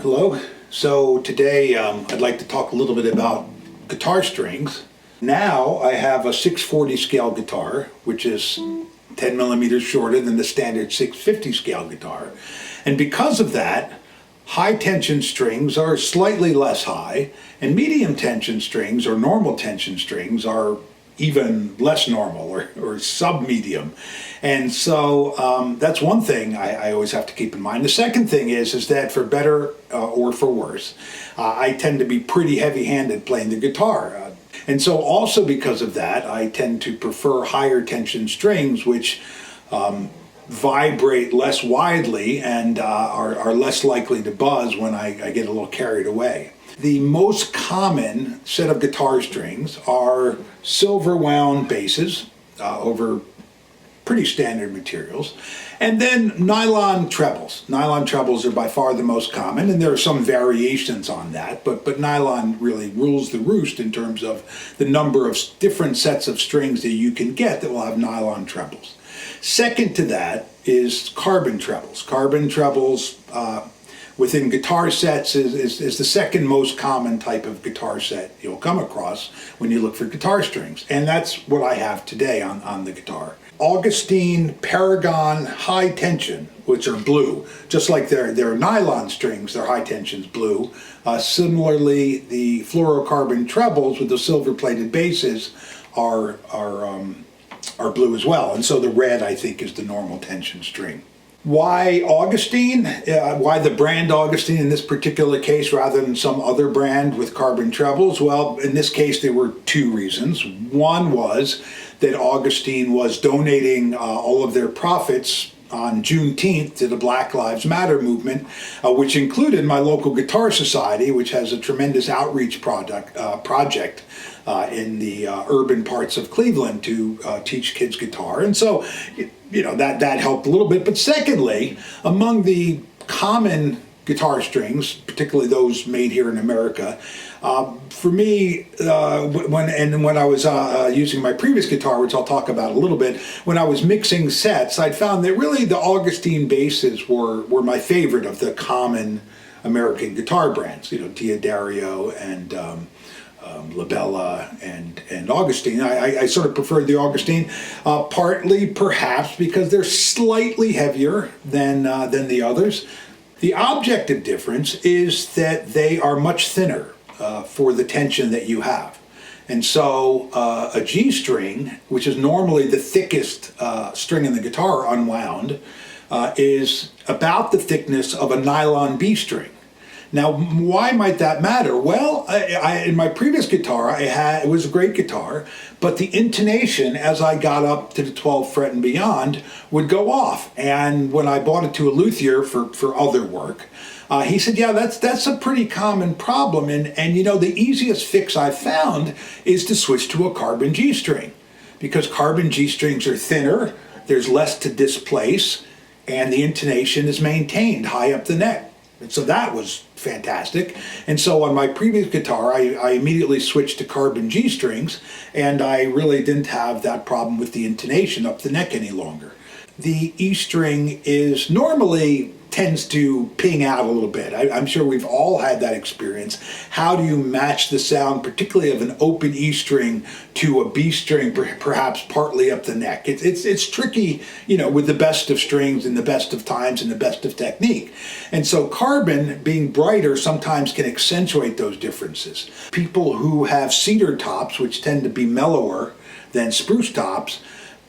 Hello. So today I'd like to talk a little bit about guitar strings. Now I have a 640 scale guitar, which is 10 millimeters shorter than the standard 650 scale guitar. And because of that, high tension strings are slightly less high, and medium tension strings or normal tension strings are even less normal or sub-medium. And so that's one thing I always have to keep in mind. The second thing is that for better or for worse, I tend to be pretty heavy-handed playing the guitar. And so also because of that, I tend to prefer higher tension strings, which vibrate less widely and are less likely to buzz when I get a little carried away. The most common set of guitar strings are silver wound basses over pretty standard materials, and then nylon trebles. Nylon trebles are by far the most common, and there are some variations on that, but nylon really rules the roost in terms of the number of different sets of strings that you can get that will have nylon trebles. Second to that is carbon trebles. Carbon trebles within guitar sets is the second most common type of guitar set you'll come across when you look for guitar strings. And that's what I have today on the guitar. Augustine Paragon high tension, which are blue. Just like their nylon strings, their high tension's blue. Similarly, the fluorocarbon trebles with the silver plated bases are blue as well. And so the red, I think, is the normal tension string. Why Augustine? Why the brand Augustine in this particular case rather than some other brand with carbon trebles? Well, in this case there were two reasons. One was that Augustine was donating all of their profits on Juneteenth to the Black Lives Matter movement, which included my local guitar society, which has a tremendous outreach project in the urban parts of Cleveland to teach kids guitar. And so, that helped a little bit. But secondly, among the common guitar strings, particularly those made here in America, for me, when I was using my previous guitar, which I'll talk about a little bit, when I was mixing sets, I'd found that really the Augustine basses were my favorite of the common American guitar brands. Diodario and Labella and Augustine. I sort of preferred the Augustine, partly perhaps because they're slightly heavier than the others. The objective difference is that they are much thinner for the tension that you have. And so a G string, which is normally the thickest string in the guitar unwound, is about the thickness of a nylon B string. Now, why might that matter? Well, in my previous guitar, it was a great guitar, but the intonation as I got up to the 12th fret and beyond would go off. And when I bought it to a luthier for other work, he said, yeah, that's a pretty common problem. And the easiest fix I've found is to switch to a carbon G string, because carbon G strings are thinner, there's less to displace, and the intonation is maintained high up the neck. And so that was fantastic. And so on my previous guitar, I immediately switched to carbon G strings, and I really didn't have that problem with the intonation up the neck any longer. The E string tends to ping out a little bit. I'm sure we've all had that experience. How do you match the sound, particularly of an open E string, to a B string, perhaps partly up the neck? It's tricky, with the best of strings and the best of times and the best of technique. And so carbon, being brighter, sometimes can accentuate those differences. People who have cedar tops, which tend to be mellower than spruce tops,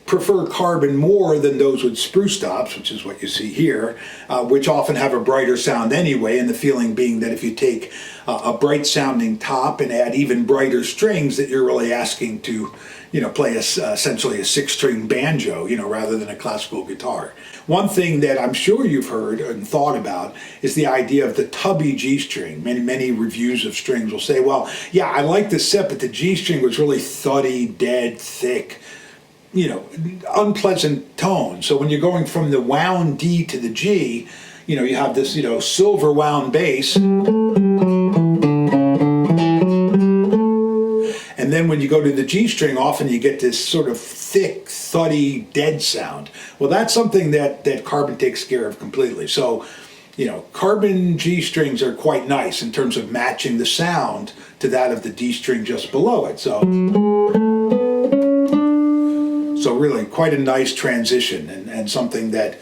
prefer carbon more than those with spruce tops, which is what you see here, which often have a brighter sound anyway, and the feeling being that if you take a bright sounding top and add even brighter strings, that you're really asking to play essentially a 6-string banjo, rather than a classical guitar. One thing that I'm sure you've heard and thought about is the idea of the tubby G string. Many reviews of strings will say, well, yeah, I like this set, but the G string was really thuddy, dead, thick, unpleasant tone. So when you're going from the wound D to the G, you have this, silver wound bass. And then when you go to the G string, often you get this sort of thick, thuddy, dead sound. Well, that's something that carbon takes care of completely. So carbon G strings are quite nice in terms of matching the sound to that of the D string just below it. So really quite a nice transition, and something that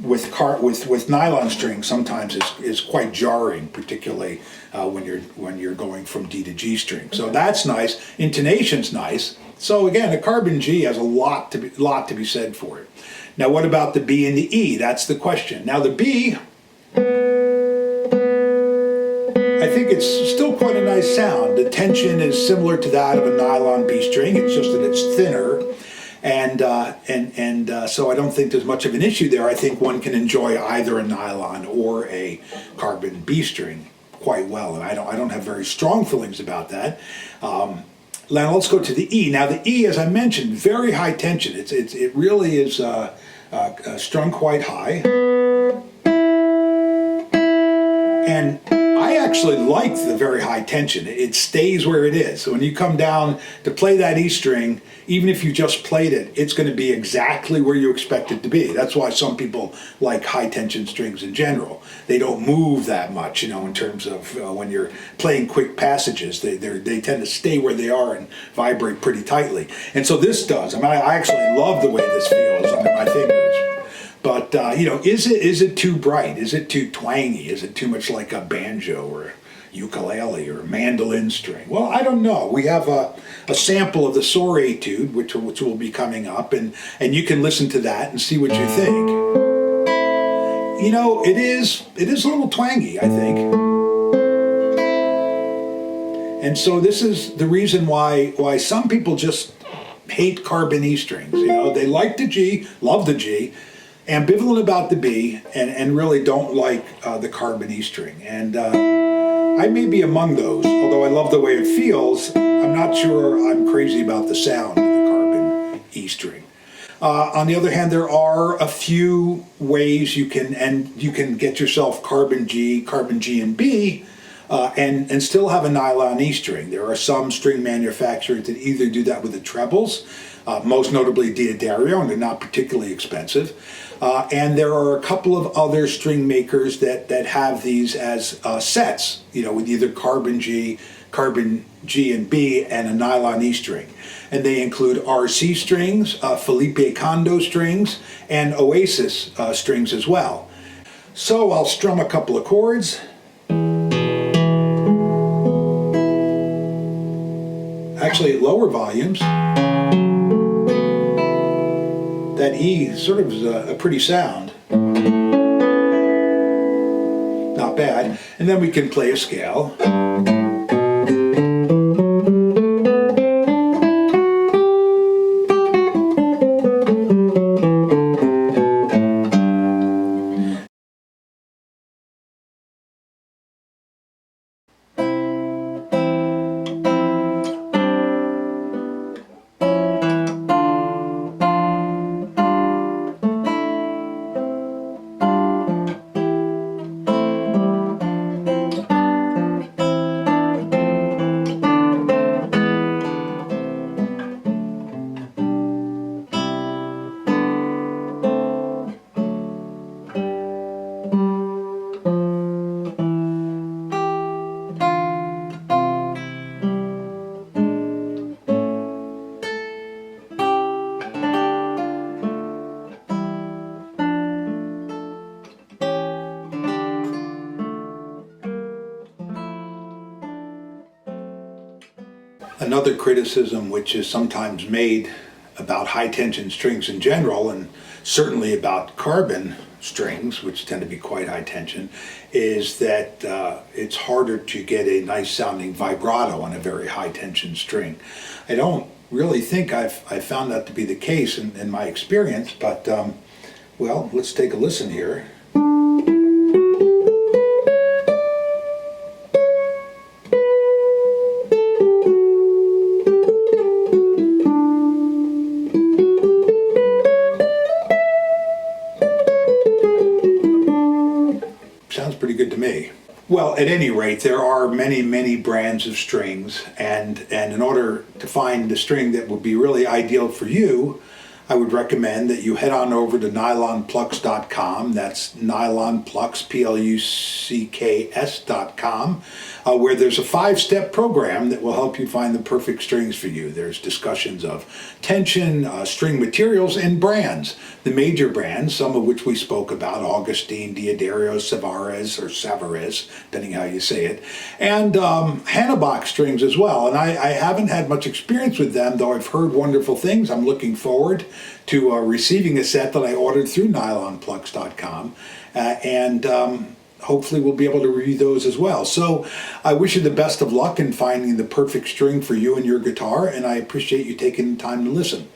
with nylon strings sometimes is quite jarring, particularly when you're going from D to G string. So that's nice. Intonation's nice. So again, a carbon G has a lot to be said for it. Now, what about the B and the E? That's the question. Now, the B, I think it's still quite a nice sound. The tension is similar to that of a nylon B string. It's just that it's thinner. And so I don't think there's much of an issue there. I think one can enjoy either a nylon or a carbon B string quite well, and I don't have very strong feelings about that. Now let's go to the E. Now the E, as I mentioned, very high tension. It really is strung quite high, and I actually like the very high tension. It stays where it is. So when you come down to play that E string, even if you just played it, it's going to be exactly where you expect it to be. That's why some people like high tension strings in general. They don't move that much, in terms of when you're playing quick passages. They tend to stay where they are and vibrate pretty tightly. And so this does. I mean, I actually love the way this feels under my fingers. But, is it too bright? Is it too twangy? Is it too much like a banjo or a ukulele or a mandolin string? Well, I don't know. We have a sample of the Soar Etude, which will be coming up, and you can listen to that and see what you think. It is a little twangy, I think. And so this is the reason why some people just hate carbon E strings. They like the G, love the G, ambivalent about the B, and really don't like the carbon E string. And I may be among those, although I love the way it feels. I'm not sure I'm crazy about the sound of the carbon E string. On the other hand, there are a few ways you can get yourself carbon G and B, and still have a nylon E string. There are some string manufacturers that either do that with the trebles, most notably Diodario, and they're not particularly expensive. And there are a couple of other string makers that have these as sets, with either carbon G and B, and a nylon E string. And they include RC strings, Felipe Kondo strings, and Oasis strings as well. So I'll strum a couple of chords. Actually, at lower volumes. That E sort of is a pretty sound. Not bad. And then we can play a scale. Another criticism which is sometimes made about high tension strings in general, and certainly about carbon strings, which tend to be quite high tension, is that it's harder to get a nice sounding vibrato on a very high tension string. I don't really think I've found that to be the case in my experience, but well, let's take a listen here. Well, at any rate, there are many, many brands of strings, and in order to find the string that would be really ideal for you, I would recommend that you head on over to NylonPlucks.com. That's NylonPlucks, Plucks.com, where there's a 5-step program that will help you find the perfect strings for you. There's discussions of tension, string materials, and brands. The major brands, some of which we spoke about, Augustine, Diodario, Savarez, depending how you say it, and Hannibach strings as well. And I haven't had much experience with them, though I've heard wonderful things. I'm looking forward to receiving a set that I ordered through NylonPlucks.com, and hopefully we'll be able to review those as well. So I wish you the best of luck in finding the perfect string for you and your guitar, and I appreciate you taking the time to listen.